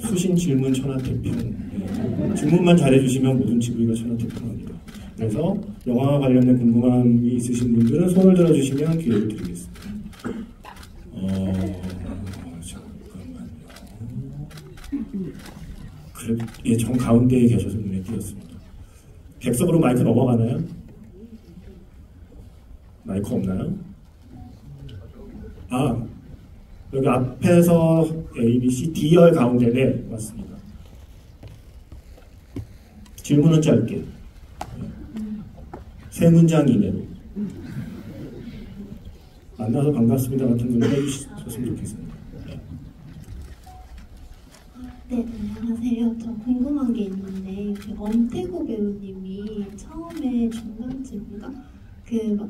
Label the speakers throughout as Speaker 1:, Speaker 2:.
Speaker 1: 수신 질문 천하태평. 네. 질문만 잘해주시면 모든 GV가 천하태평합니다. 그래서 영화와 관련된 궁금함이 있으신 분들은 손을 들어주시면 기회를 드리겠습니다. 잠깐만요. 그래, 예, 정 가운데에 계셔서 눈에 띄었습니다. 객석으로 마이크 넘어가나요? 마이크 없나요? 아, 여기 앞에서 A, B, C, D열 가운데 네, 맞습니다. 질문은 짧게. 세 문장 이내로. 만나서 반갑습니다 같은 분들 해주셨으면 좋겠습니다.
Speaker 2: 네, 안녕하세요. 저 궁금한 게 있는데 그 엄태구 배우님이 처음에 중간쯤인가 막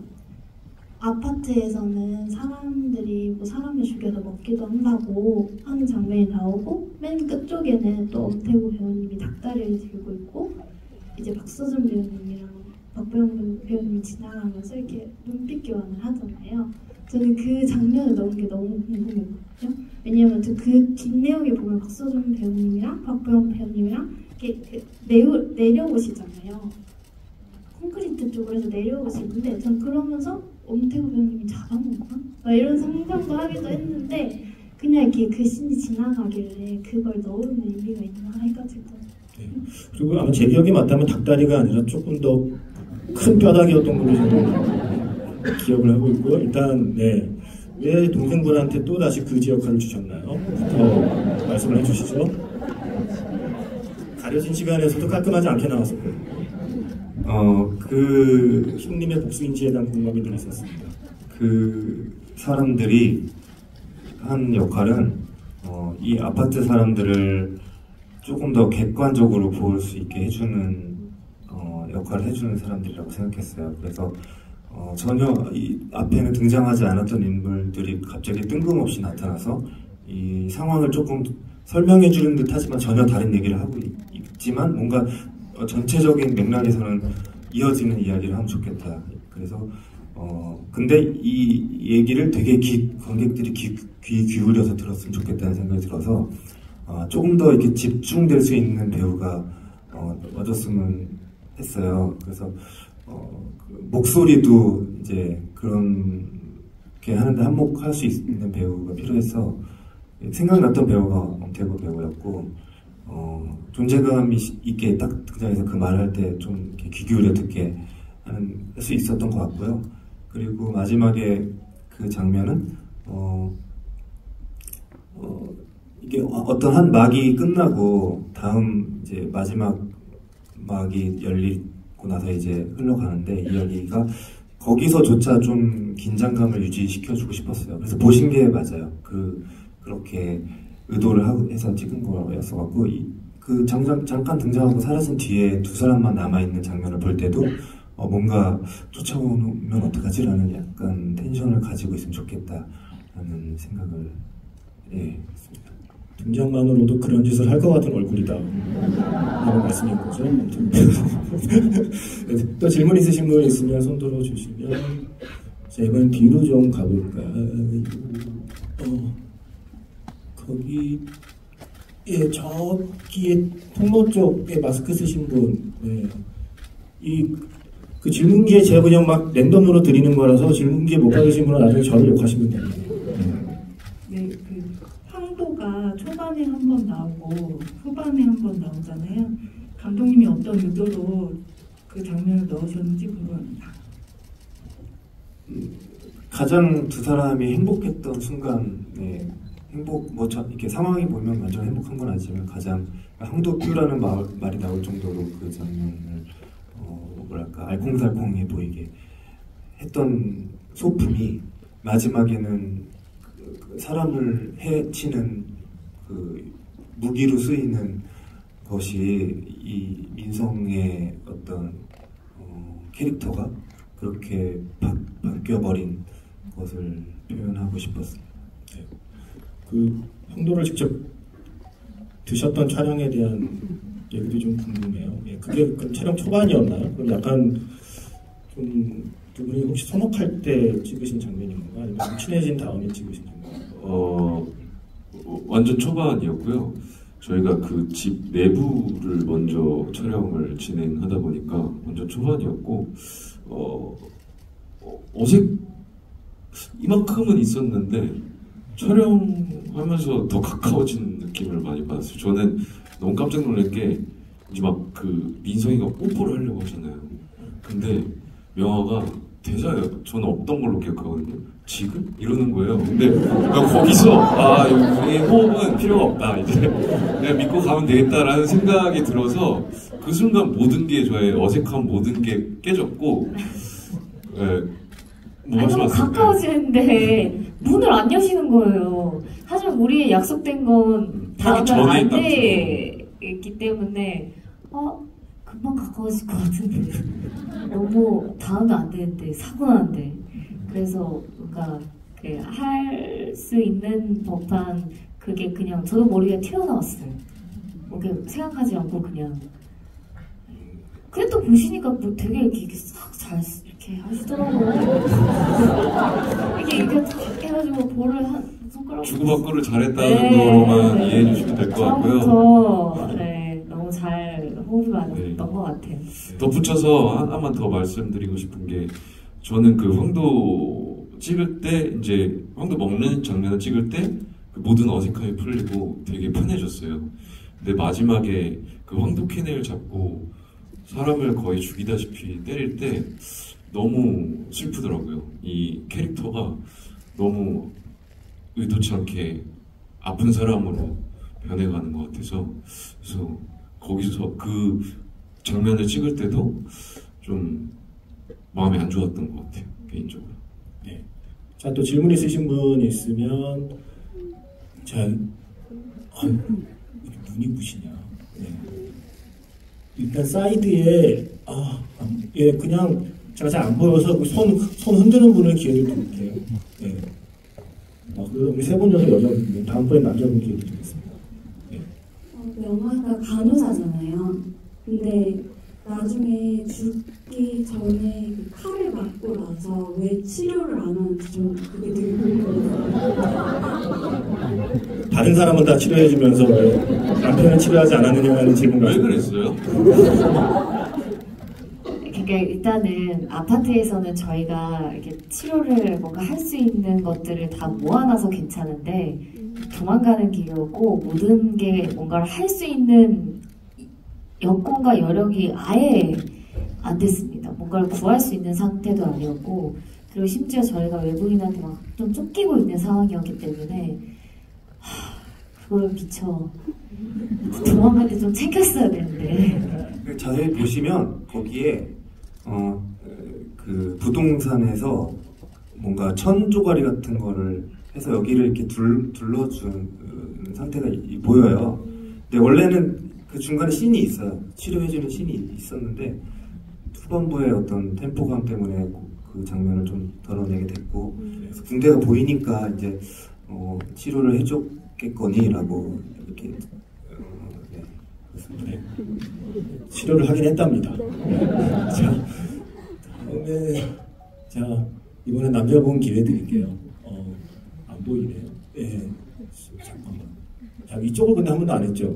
Speaker 2: 아파트에서는 사람들이 뭐 사람을 죽여서 먹기도 한다고 하는 장면이 나오고 맨 끝쪽에는 또 엄태구 배우님이 닭다리를 들고 있고 이제 박서준 배우님이랑 박보영 배우님이 지나가면서 이렇게 눈빛 교환을 하잖아요. 저는 그 장면을 넣은 게 너무 궁금했거든요. 왜냐면 저 그 긴 내용에 보면 박서준 배우님이랑 박보영 배우님이랑 이렇게 내려오시잖아요. 콘크리트 쪽으로 해서 내려오시는데 전 그러면서 엄태구 배우님이 잘하는 건가? 막 이런 상상도 하기도 했는데 그냥 이렇게 그 씬이 지나가길래 그걸 넣으면 의미가 있나 해가지고.
Speaker 1: 네. 그리고 아마 제 기억이 맞다면 닭다리가 아니라 조금 더 큰 뼈다귀였던 걸로 저는 기억을 하고 있고요. 일단 네. 왜 동생분한테 또 다시 그지 역할을 주셨나요? 말씀을 해주시죠. 가려진 시간에서도 깔끔하지 않게 나왔었고요. 그 형님의 복수인지에 대한 궁금함이 늘 있었습니다.
Speaker 3: 그 사람들이 한 역할은 이 아파트 사람들을 조금 더 객관적으로 볼 수 있게 해주는 역할을 해주는 사람들이라고 생각했어요. 그래서 전혀 이 앞에는 등장하지 않았던 인물들이 갑자기 뜬금없이 나타나서 이 상황을 조금 설명해 주는 듯 하지만 전혀 다른 얘기를 하고 있지만 뭔가 전체적인 맥락에서는 이어지는 이야기를 하면 좋겠다. 그래서 근데 이 얘기를 되게 관객들이 귀 기울여서 들었으면 좋겠다는 생각이 들어서 조금 더 이렇게 집중될 수 있는 배우가 얻었으면 했어요. 그래서 그 목소리도 이제 그렇게 하는데 한몫할 수 있는 배우가 필요해서 생각났던 배우가 엄태구 배우였고 존재감 있게 딱 등장해서 그 말할 때 좀 귀 기울여 듣게 할 수 있었던 것 같고요. 그리고 마지막에 그 장면은 이게 어떤 한 막이 끝나고 다음 이제 마지막 막이 열리고 나서 이제 흘러가는데 이 이야기가 거기서조차 좀 긴장감을 유지시켜주고 싶었어요. 그래서 보신 게 맞아요. 그렇게 의도를 해서 찍은 거였어갖고 그 잠깐 등장하고 사라진 뒤에 두 사람만 남아있는 장면을 볼 때도 뭔가 쫓아오면 어떡하지라는 약간 텐션을 가지고 있으면 좋겠다라는 생각을 했습니다.
Speaker 1: 등장만으로도 그런 짓을 할 것 같은 얼굴이다 라는 말씀인 거죠. 또 질문 있으신 분 있으면 손 들어주시면 자, 이번엔 뒤로 좀 가볼까요? 거기 저기에 통로 쪽에 마스크 쓰신 분 그 질문기에 제가 그냥 막 랜덤으로 드리는 거라서 질문기에 못 받으신 분은 나중에 저를 욕하시면 됩니다.
Speaker 4: 네, 그 황도가 초반에 한 번 나오고 후반에 한 번 나오잖아요. 감독님이 어떤 의도로 그 장면을 넣으셨는지 궁금합니다.
Speaker 3: 가장 두 사람이 행복했던 순간, 이렇게 상황이 보면 완전 행복한 건 아니지만 가장 황도뷰라는 말이 나올 정도로 그 장면을 알콩달콩해 보이게 했던 소품이 마지막에는 그 사람을 해치는 그 무기로 쓰이는 것이 이 민성의 어떤 캐릭터가 그렇게 바뀌어버린 것을 표현하고 싶었어요.
Speaker 1: 네. 그 황도를 직접 드셨던 촬영에 대한 얘기도 좀 궁금해요. 그게 그럼 촬영 초반이었나요? 그럼 약간 좀 두 분이 혹시 서먹할 때 찍으신 장면인 건가? 아니면 친해진 다음에 찍으신 장면인가?
Speaker 5: 완전 초반이었고요. 저희가 그 집 내부를 먼저 촬영을 진행하다 보니까 완전 초반이었고 어색 이만큼은 있었는데 촬영하면서 더 가까워진 느낌을 많이 받았어요. 저는 너무 깜짝 놀란 게 이제 막 그 민성이가 뽀뽀를 하려고 하잖아요. 근데 명화가 대사에 저는 없던 걸로 기억하거든요. 지금? 이러는 거예요. 근데 거기서 우리의 호흡은 필요가 없다. 이제 내가 믿고 가면 되겠다라는 생각이 들어서 그 순간 모든 게 저의 어색한 모든 게 깨졌고
Speaker 6: 너무 가까워지는데 문을 안 여시는 거예요. 하지만 우리 약속된 건
Speaker 5: 하기
Speaker 6: 다음에
Speaker 5: 전에
Speaker 6: 안
Speaker 5: 딱
Speaker 6: 되기 때문에 금방 가까워질 것 같은데 너무 다음에 안 되는데 사고 나는데 그래서 뭔가 할 수 있는 법한 그게 그냥 저도 모르게 튀어나왔어요. 뭔가 생각하지 않고 그냥 근데 또 보시니까 뭐 되게 이렇게 싹 잘 이렇게 하시더라고요. 이렇게 탁 해가지고 볼을 한 손가락
Speaker 5: 주고받고를 잘했다는 정도로만 이해해 주시면 될 것 같고요.
Speaker 6: 처음부터 너무 잘 호흡이 맞았던 것 같아요.
Speaker 5: 덧붙여서 하나만 더 말씀드리고 싶은 게 저는 그 황도 찍을 때 이제 황도 먹는 장면을 찍을 때 그 모든 어색함이 풀리고 되게 편해졌어요. 근데 마지막에 그 황도 캐넬 잡고 사람을 거의 죽이다시피 때릴 때 너무 슬프더라고요. 이 캐릭터가 너무 의도치 않게 아픈 사람으로 변해가는 것 같아서 그래서 거기서 그 장면을 찍을 때도 좀 마음이 안 좋았던 것 같아요. 개인적으로.
Speaker 1: 네. 자, 또 질문 있으신 분 있으면 자, 눈이 부시냐? 네. 일단 사이드에 그냥 제가 잘 안 보여서 손 흔드는 분을 기회를 드릴게요. 네. 그리고 우리 세 분 정도 여자분, 다음번에 남자분 기회 드리겠습니다. 네.
Speaker 7: 명화가 간호사잖아요. 근데 나중에 죽기 전에 그 칼을 맞고 나서 왜 치료를 안 하는지 좀 그게 되게 궁금해요.
Speaker 1: 다른 사람은 다 치료해주면서 왜 남편을 치료하지 않았느냐는 질문.
Speaker 5: 왜 그랬어요?
Speaker 6: 그러니까 일단은 아파트에서는 저희가 이렇게 치료를 뭔가 할 수 있는 것들을 다 모아놔서 괜찮은데 도망가는 길이었고 모든 게 뭔가를 할 수 있는 여건과 여력이 아예 안 됐습니다. 뭔가를 구할 수 있는 상태도 아니었고 그리고 심지어 저희가 외부인한테 막 좀 쫓기고 있는 상황이었기 때문에 그걸 미처 도망갈 때 좀 챙겼어야 되는데
Speaker 3: 자세히 보시면 거기에 그 부동산에서 뭔가 천 조가리 같은 거를 해서 여기를 이렇게 둘러준 상태가 보여요. 근데 원래는 그 중간에 씬이 있어요. 치료해주는 씬이 있었는데 후반부의 어떤 템포감 때문에 그 장면을 좀 덜어내게 됐고 그래서 군대가 보이니까 이제 치료를 해줬겠거니라고 이렇게 네, 그렇습니다.
Speaker 1: 네. 치료를 하긴 했답니다. 자, 자 이번엔 남자분 기회 드릴게요. 안 보이네요. 예, 잠깐만. 자, 이쪽을 근데 한 번도 안 했죠.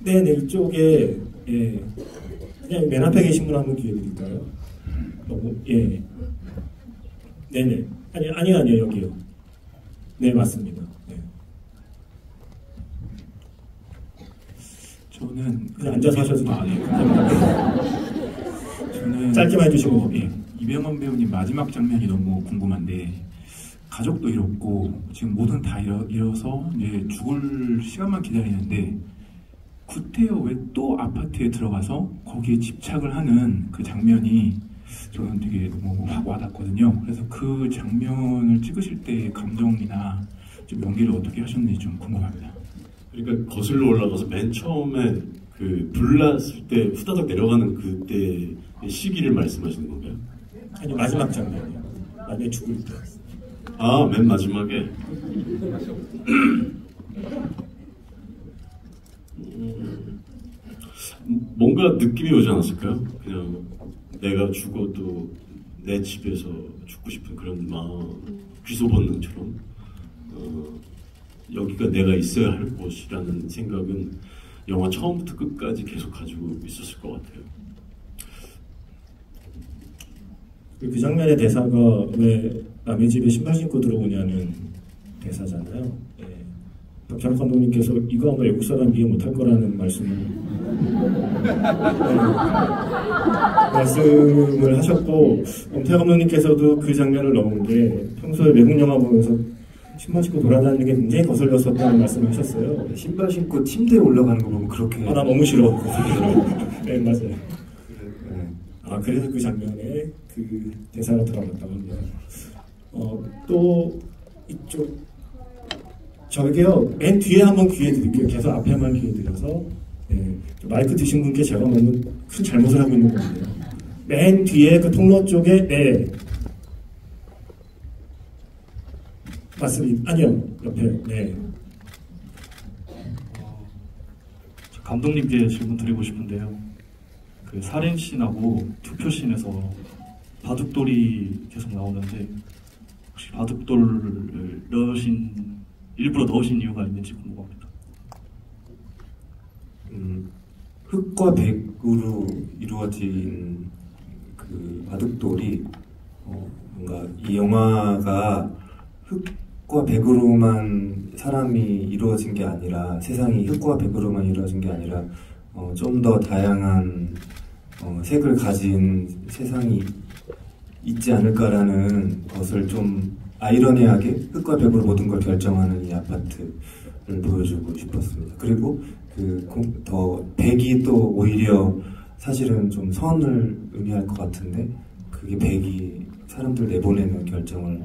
Speaker 1: 네네, 이쪽에 예, 그냥 맨 앞에 계신 분 한번 기회 드릴까요? 예, 네네, 아니요 여기요. 네, 맞습니다. 네.
Speaker 8: 저는
Speaker 1: 그냥 앉아서 하셔도 돼요.
Speaker 8: 저는
Speaker 1: 짧게만 해주시고.
Speaker 8: 예, 이병헌 배우님 마지막 장면이 너무 궁금한데 가족도 잃었고 지금 모든 다 잃어서 이제 죽을 시간만 기다리는데 구태여 왜 또 아파트에 들어가서 거기에 집착을 하는 그 장면이 저는 되게 너무 확 와닿거든요. 그래서 그 장면을 찍으실 때의 감정이나 좀 연기를 어떻게 하셨는지 좀 궁금합니다.
Speaker 5: 그러니까 거슬러 올라가서 맨 처음에 그 불났을 때 후다닥 내려가는 그때의 시기를 말씀하시는 건가요?
Speaker 1: 아니, 마지막 장면이요. 나중에 죽을 때.
Speaker 5: 맨 마지막에. 뭔가 느낌이 오지 않았을까요? 그냥 내가 죽어도
Speaker 9: 내 집에서 죽고 싶은 그런 마음, 귀소 본능처럼 여기가 내가 있어야 할 곳이라는 생각은 영화 처음부터 끝까지 계속 가지고 있었을 것 같아요.
Speaker 1: 그 장면의 대사가 왜 남의 집에 신발 신고 들어오냐는 대사잖아요. 예. 박찬욱 감독님께서 이거 아마 외국 사람 이해 못할 거라는 말씀을 하셨고, 엄태화 감독님께서도 그 장면을 넣은 게 평소에 외국 영화 보면서 신발 신고 돌아다니는 게 굉장히 거슬렸었다는 말씀을 하셨어요.
Speaker 3: 신발 신고 침대에 올라가는 거 보면 그렇게
Speaker 1: 나 너무 싫어. 네, 맞아요.
Speaker 3: 네.
Speaker 1: 그래서 그 장면에 그 대사가 들어갔다고 합니다. 또 이쪽 저게요, 맨 뒤에 한번 기회 드릴게요. 계속 앞에만 기회 드려서. 네, 마이크 드신 분께 제가 너무 큰 잘못을 하고 있는 건데요. 맨 뒤에 그 통로 쪽에, 네. 맞습니다. 아니요, 옆에, 네.
Speaker 10: 감독님께 질문 드리고 싶은데요. 그 살인씬하고 투표씬에서 바둑돌이 계속 나오는데 혹시 바둑돌을 일부러 넣으신 이유가 있는지 궁금합니다.
Speaker 3: 흙과 백으로 이루어진 그 바둑돌이 뭔가 이 영화가 흙과 백으로만 사람이 이루어진 게 아니라, 세상이 흙과 백으로만 이루어진 게 아니라 좀 더 다양한 색을 가진 세상이 있지 않을까라는 것을 좀 아이러니하게 흙과 백으로 모든 걸 결정하는 이 아파트를 보여주고 싶었습니다. 그리고 더 백이 또 오히려 사실은 좀 선을 의미할 것 같은데, 그게 백이 사람들 내보내는 결정을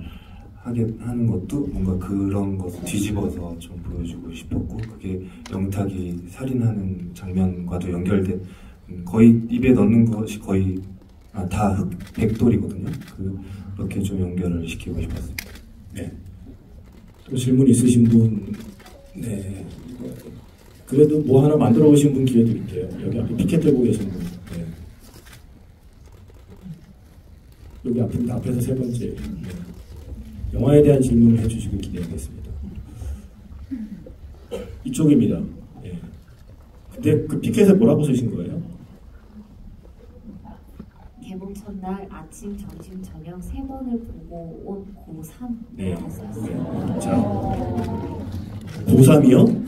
Speaker 3: 하게 하는 것도 뭔가 그런 것을 뒤집어서 좀 보여주고 싶었고, 그게 영탁이 살인하는 장면과도 연결된, 거의 입에 넣는 것이 거의 다 백돌이거든요. 그렇게 좀 연결을 시키고 싶었습니다.
Speaker 1: 네. 또 질문 있으신 분, 네. 그래도 뭐 하나 만들어 오신 분 기회 드릴게요. 여기 앞에 피켓 들고 계신 분. 네. 여기 앞에서 세 번째. 네. 영화에 대한 질문을 해주시길 기대하겠습니다. 이쪽입니다. 네. 근데 그 피켓에 뭐라고 쓰신 거예요?
Speaker 6: 개봉 첫날 아침, 점심, 저녁 3번을 보고 온 고3.
Speaker 1: 네. 자, 고3이요?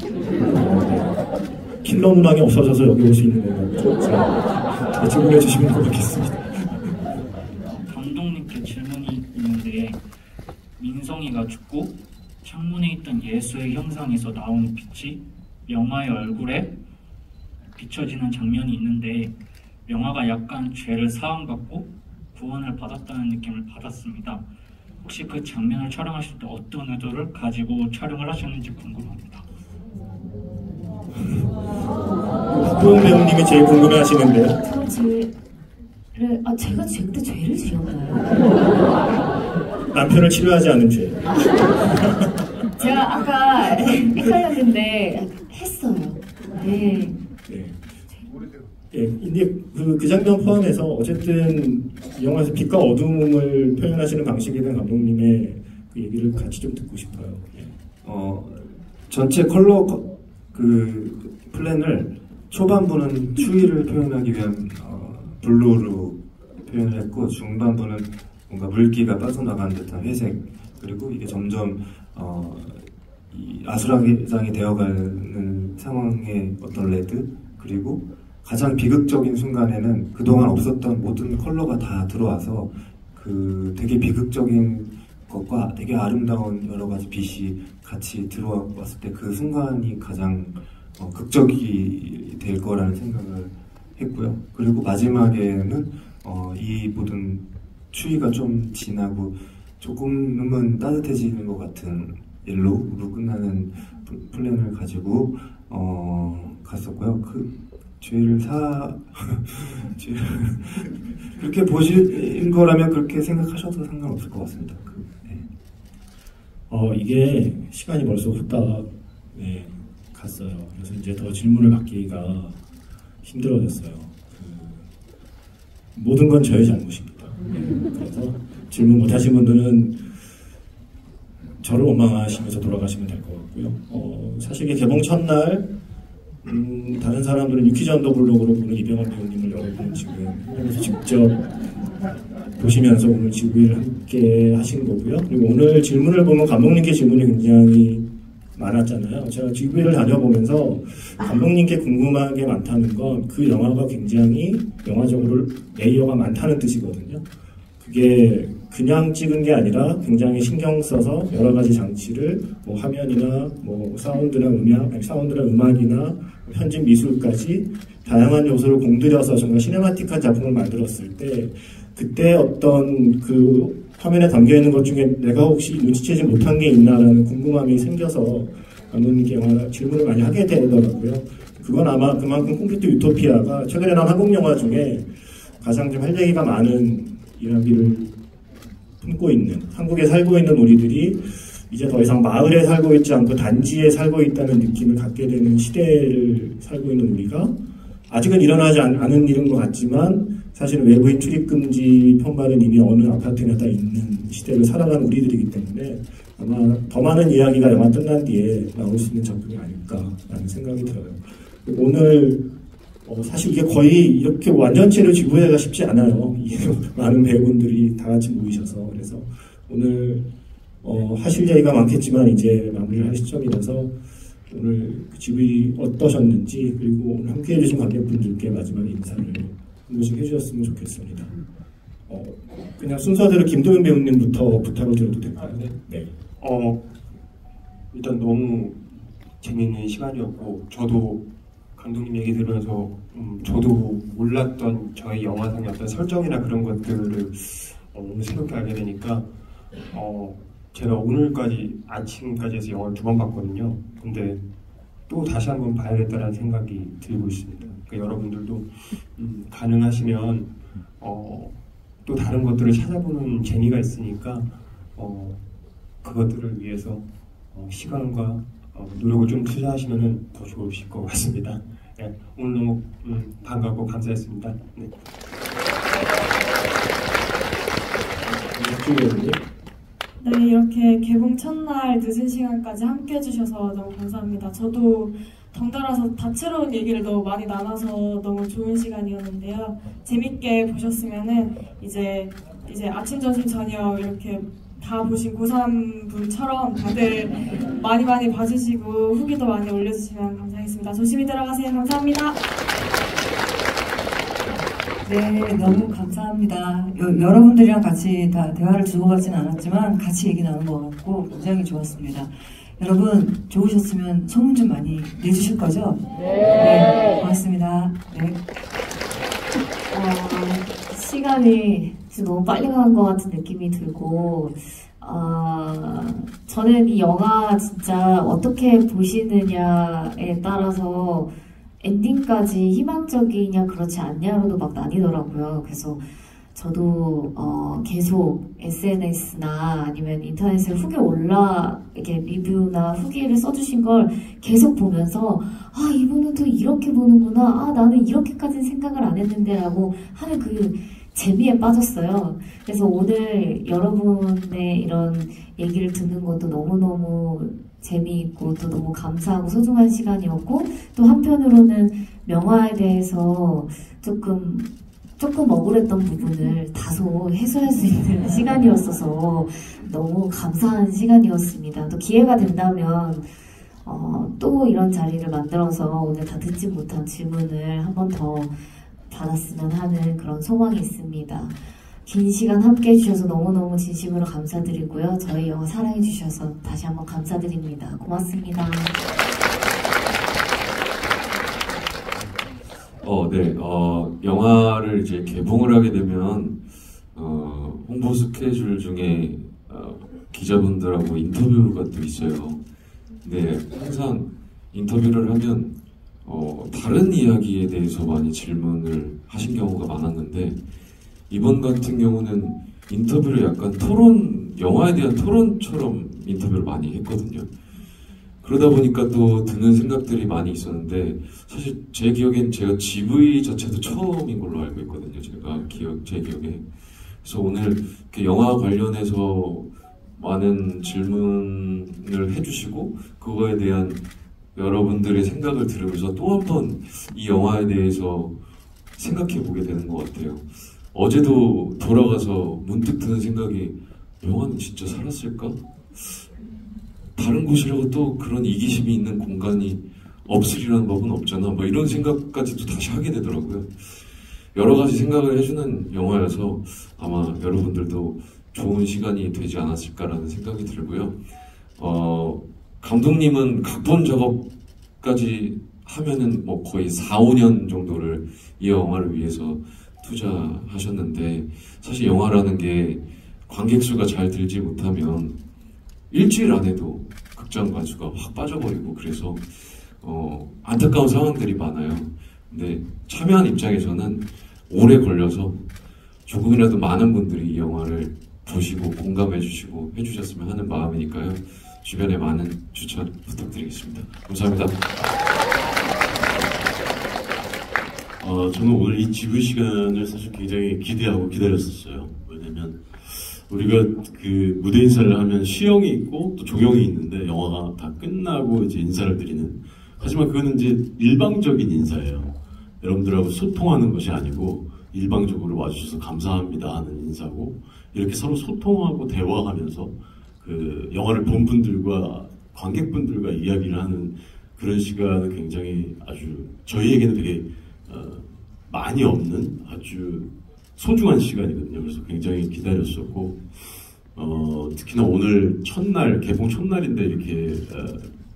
Speaker 1: 킬러 문항이 없어져서 여기 올 수 있는 건가요? 자, 질문해 주시면 고맙겠습니다.
Speaker 11: 감독님께 질문이 있는데, 민성이가 죽고 창문에 있던 예수의 형상에서 나오는 빛이 명화의 얼굴에 비춰지는 장면이 있는데, 명화가 약간 죄를 사함받고 구원을 받았다는 느낌을 받았습니다. 혹시 그 장면을 촬영하실 때 어떤 의도를 가지고 촬영을 하셨는지 궁금합니다.
Speaker 1: 박보영 배우님이 제일 궁금해하시는데요.
Speaker 6: 제가 그때 죄를 지었나요?
Speaker 1: 남편을 치료하지 않은 죄.
Speaker 6: 제가 아까 헷갈렸는데 했어요. 네.
Speaker 1: 예, 근데 그 장면 포함해서 어쨌든 영화에서 빛과 어둠을 표현하시는 방식에 대한 감독님의 그 얘기를 같이 좀 듣고 싶어요.
Speaker 3: 전체 컬러 그 플랜을 초반부는 추위를 표현하기 위한 블루로 표현을 했고, 중반부는 뭔가 물기가 빠져나가는 듯한 회색, 그리고 이게 점점 이 아수라장이 되어가는 상황의 어떤 레드, 그리고 가장 비극적인 순간에는 그동안 없었던 모든 컬러가 다 들어와서 그 되게 비극적인 것과 되게 아름다운 여러 가지 빛이 같이 들어왔을 때 그 순간이 가장 극적이 될 거라는 생각을 했고요. 그리고 마지막에는 이 모든 추위가 좀 지나고 조금은 따뜻해지는 것 같은 옐로우로 끝나는 플랜을 가지고 갔었고요. 죄를 그렇게 보신 거라면 그렇게 생각하셔도 상관없을 것 같습니다. 네.
Speaker 1: 이게 시간이 벌써 후딱 갔어요. 그래서 이제 더 질문을 받기가 힘들어졌어요. 모든 건 저의 잘못입니다. 그래서 질문 못하신 분들은 저를 원망하시면서 돌아가시면 될 것 같고요. 사실 이게 개봉 첫날 다른 사람들은 유키즈 언더 블록으로 보는 이병헌 배우님을 여러분 지금 현장에서 직접 보시면서 오늘 지구일을 함께 하신 거고요. 그리고 오늘 질문을 보면 감독님께 질문이 굉장히 많았잖아요. 제가 지구일을 다녀보면서 감독님께 궁금한 게 많다는 건 그 영화가 굉장히 영화적으로 레이어가 많다는 뜻이거든요. 그게 그냥 찍은 게 아니라 굉장히 신경 써서 여러 가지 장치를 뭐 화면이나 뭐 사운드나 음악이나 편집 미술까지 다양한 요소를 공들여서 정말 시네마틱한 작품을 만들었을 때 그때 어떤 그 화면에 담겨있는 것 중에 내가 혹시 눈치채지 못한 게 있나라는 궁금함이 생겨서 감독님께 영화 질문을 많이 하게 되더라고요. 그건 아마 그만큼 컴퓨터 유토피아가 최근에 나온 한국 영화 중에 가장 좀 할 얘기가 많은 이야기를 품고 있는, 한국에 살고 있는 우리들이 이제 더 이상 마을에 살고 있지 않고 단지에 살고 있다는 느낌을 갖게 되는 시대를 살고 있는 우리가 아직은 일어나지 않은 일인 것 같지만 사실은 외부인 출입금지 편말은 이미 어느 아파트나 다 있는 시대를 살아가는 우리들이기 때문에 아마 더 많은 이야기가 영화 끝난 뒤에 나올 수 있는 작품이 아닐까라는 생각이 들어요. 오늘 사실 이게 거의 이렇게 완전체로 지구회가 쉽지 않아요. 많은 배우분들이 다 같이 모이셔서. 그래서 오늘 하실 얘기가 많겠지만 이제 마무리를 할 시점이라서 오늘 지구회 어떠셨는지 그리고 오늘 함께해 주신 관객분들께 마지막 인사를 한 번씩 해주셨으면 좋겠습니다. 그냥 순서대로 김도현 배우님부터 부탁을 드려도 될까요? 네.
Speaker 12: 일단 너무 재미있는 시간이었고 저도 감독님 얘기 들으면서 저도 몰랐던 저희 영화상의 어떤 설정이나 그런 것들을 오늘 새롭게 알게 되니까 제가 오늘까지 아침까지 해서 영화를 2번 봤거든요. 근데 또 다시 한번 봐야겠다는 생각이 들고 있습니다. 그러니까 여러분들도 가능하시면 또 다른 것들을 찾아보는 재미가 있으니까 그것들을 위해서 시간과 노력을 좀 투자하시면 더 좋으실 것 같습니다. 네, 오늘 너무 반갑고 감사했습니다. 네.
Speaker 13: 네, 이렇게 개봉 첫날 늦은 시간까지 함께 해주셔서 너무 감사합니다. 저도 덩달아서 다채로운 얘기를 너무 많이 나눠서 너무 좋은 시간이었는데요. 재밌게 보셨으면은 이제 아침, 점심, 저녁 이렇게 다 보신 고3분처럼 다들 많이 봐주시고 후기도 많이 올려주시면 감사하겠습니다. 조심히 들어가세요. 감사합니다.
Speaker 14: 네, 너무 감사합니다. 여러분들이랑 같이 다 대화를 주고받지는 않았지만 같이 얘기 나눈 것 같고 굉장히 좋았습니다. 여러분 좋으셨으면 소문 좀 많이 내주실 거죠? 네, 고맙습니다. 네.
Speaker 6: 시간이 진짜 너무 빨리 간 것 같은 느낌이 들고 저는 이 영화 진짜 어떻게 보시느냐에 따라서 엔딩까지 희망적이냐 그렇지 않냐로도 막 나뉘더라고요. 그래서 저도 계속 SNS나 아니면 인터넷에 후기 이렇게 리뷰나 후기를 써주신 걸 계속 보면서 이분은 또 이렇게 보는구나, 나는 이렇게까지는 생각을 안 했는데 라고 하는 그 재미에 빠졌어요. 그래서 오늘 여러분의 이런 얘기를 듣는 것도 너무너무 재미있고 또 너무 감사하고 소중한 시간이었고 또 한편으로는 명화에 대해서 조금 억울했던 부분을 다소 해소할 수 있는 시간이었어서 너무 감사한 시간이었습니다. 또 기회가 된다면 또 이런 자리를 만들어서 오늘 다 듣지 못한 질문을 한 번 더 받았으면 하는 그런 소망이 있습니다. 긴 시간 함께 해주셔서 너무너무 진심으로 감사드리고요. 저희 영화 사랑해주셔서 다시 한번 감사드립니다. 고맙습니다.
Speaker 5: 네, 영화를 이제 개봉을 하게 되면 홍보 스케줄 중에 기자분들하고 인터뷰가 또 있어요. 네, 항상 인터뷰를 하면 다른 이야기에 대해서 많이 질문을 하신 경우가 많았는데 이번 같은 경우는 인터뷰를 약간 영화에 대한 토론처럼 인터뷰를 많이 했거든요. 그러다 보니까 또 드는 생각들이 많이 있었는데 사실 제 기억엔 제가 GV 자체도 처음인 걸로 알고 있거든요. 제 기억에. 그래서 오늘 이렇게 영화 관련해서 많은 질문을 해주시고 그거에 대한 여러분들의 생각을 들으면서 또 한 번 이 영화에 대해서 생각해 보게 되는 것 같아요. 어제도 돌아가서 문득 드는 생각이 영화는 진짜 살았을까? 다른 곳이라고 또 그런 이기심이 있는 공간이 없으리라는 법은 없잖아. 뭐 이런 생각까지도 다시 하게 되더라고요. 여러 가지 생각을 해주는 영화여서 아마 여러분들도 좋은 시간이 되지 않았을까라는 생각이 들고요. 감독님은 각본 작업까지 하면은 뭐 거의 4, 5년 정도를 이 영화를 위해서 투자하셨는데 사실 영화라는 게 관객 수가 잘 들지 못하면 일주일 안에도 극장 관수가 확 빠져버리고 그래서 안타까운 상황들이 많아요. 근데 참여한 입장에서는 오래 걸려서 조금이라도 많은 분들이 이 영화를 보시고 공감해 주시고 해주셨으면 하는 마음이니까요. 주변에 많은 추천 부탁드리겠습니다. 감사합니다.
Speaker 9: 저는 오늘 이 지부 시간을 사실 굉장히 기대하고 기다렸었어요. 왜냐면 우리가 그 무대 인사를 하면 시영이 있고 또 조경이 있는데 영화가 다 끝나고 이제 인사를 드리는. 하지만 그거는 이제 일방적인 인사예요. 여러분들하고 소통하는 것이 아니고 일방적으로 와주셔서 감사합니다 하는 인사고 이렇게 서로 소통하고 대화하면서 그 영화를 본 분들과 관객분들과 이야기를 하는 그런 시간은 굉장히 아주 저희에게는 되게 많이 없는 아주 소중한 시간이거든요. 그래서 굉장히 기다렸었고 특히나 오늘 첫날 개봉 첫날인데 이렇게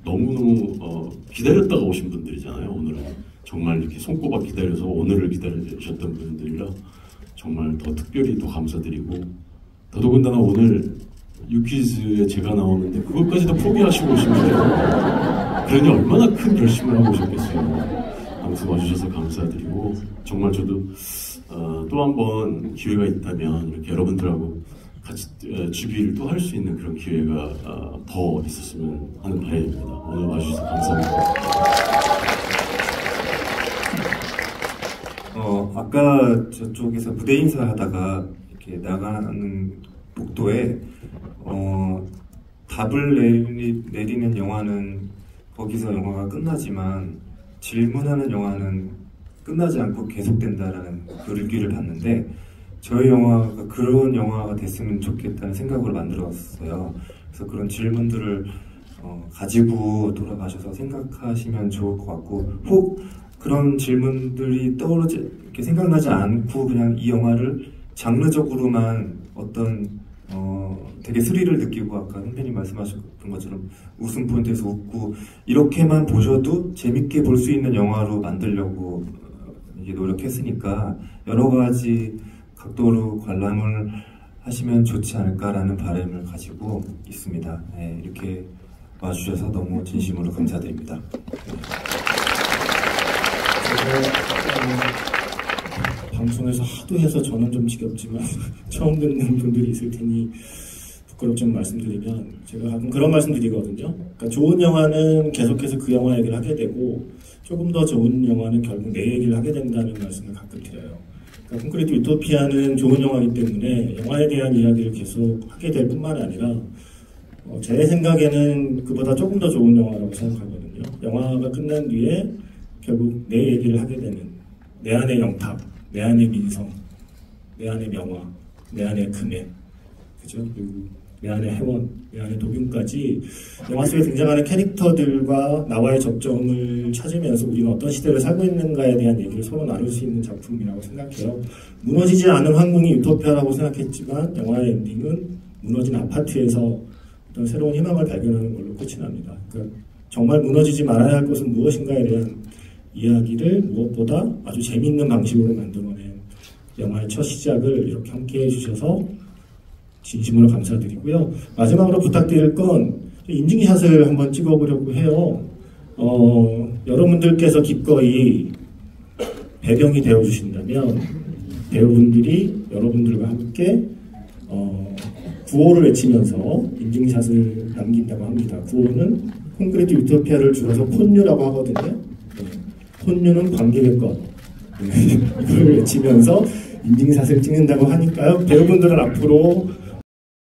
Speaker 9: 너무너무 기다렸다가 오신 분들이잖아요. 오늘은 정말 이렇게 손꼽아 기다려서 오늘을 기다리셨던 분들이라 정말 더 특별히 더 감사드리고 더더군다나 오늘 유퀴즈에 제가 나오는데 그것까지도 포기하시고 오신 분들 그러니 얼마나 큰 결심을 하고 오셨겠어요. 아무튼 와주셔서 감사드리고 정말 저도 또 한 번 기회가 있다면 이렇게 여러분들하고 같이 주비를 또 할 수 있는 그런 기회가 더 있었으면 하는 바람입니다. 오늘 와주셔서 감사합니다.
Speaker 3: 아까 저쪽에서 무대 인사하다가 이렇게 나가는 복도에 답을 내리는 영화는 거기서 영화가 끝나지만 질문하는 영화는 끝나지 않고 계속된다라는 글귀를 봤는데 저희 영화가 그런 영화가 됐으면 좋겠다는 생각으로 만들었어요. 그래서 그런 질문들을 가지고 돌아가셔서 생각하시면 좋을 것 같고 혹 그런 질문들이 이렇게 생각나지 않고 그냥 이 영화를 장르적으로만 어떤 되게 스릴을 느끼고 아까 선배님 말씀하셨던 것처럼 웃음 포인트에서 웃고 이렇게만 보셔도 재밌게 볼 수 있는 영화로 만들려고 이제 노력했으니까 여러 가지 각도로 관람을 하시면 좋지 않을까라는 바람을 가지고 있습니다. 네, 이렇게 와주셔서 너무 진심으로 감사드립니다.
Speaker 1: 방송에서 하도 해서 저는 좀 지겹지만 처음 듣는 분들이 있을 테니 부끄럽지만 말씀드리면 제가 가끔 그런 말씀 드리거든요. 그러니까 좋은 영화는 계속해서 그 영화 얘기를 하게 되고 조금 더 좋은 영화는 결국 내 얘기를 하게 된다는 말씀을 가끔 드려요. 그러니까 콘크리트 유토피아는 좋은 영화이기 때문에 영화에 대한 이야기를 계속 하게 될 뿐만 아니라 제 생각에는 그보다 조금 더 좋은 영화라고 생각하거든요. 영화가 끝난 뒤에 결국 내 얘기를 하게 되는 내 안의 영탁, 내 안의 민성, 내 안의 명화, 내 안의 금액, 그죠? 그리고 내 안의 해원, 내 안의 도균까지 영화 속에 등장하는 캐릭터들과 나와의 접점을 찾으면서 우리가 어떤 시대를 살고 있는가에 대한 얘기를 서로 나눌 수 있는 작품이라고 생각해요. 무너지지 않은 황궁이 유토피아라고 생각했지만 영화의 엔딩은 무너진 아파트에서 어떤 새로운 희망을 발견하는 걸로 끝이 납니다. 그러니까 정말 무너지지 말아야 할 것은 무엇인가에 대한 이야기를 무엇보다 아주 재미있는 방식으로 만들어낸 영화의 첫 시작을 이렇게 함께 해주셔서 진심으로 감사드리고요. 마지막으로 부탁드릴 건 인증샷을 한번 찍어보려고 해요. 여러분들께서 기꺼이 배경이 되어주신다면 배우분들이 여러분들과 함께 구호를 외치면서 인증샷을 남긴다고 합니다. 구호는 콘크리트 유토피아를 줄여서 콘유라고 하거든요. 콘유는 관객의 것. 이걸 외치면서 인증샷을 찍는다고 하니까요. 배우분들은 앞으로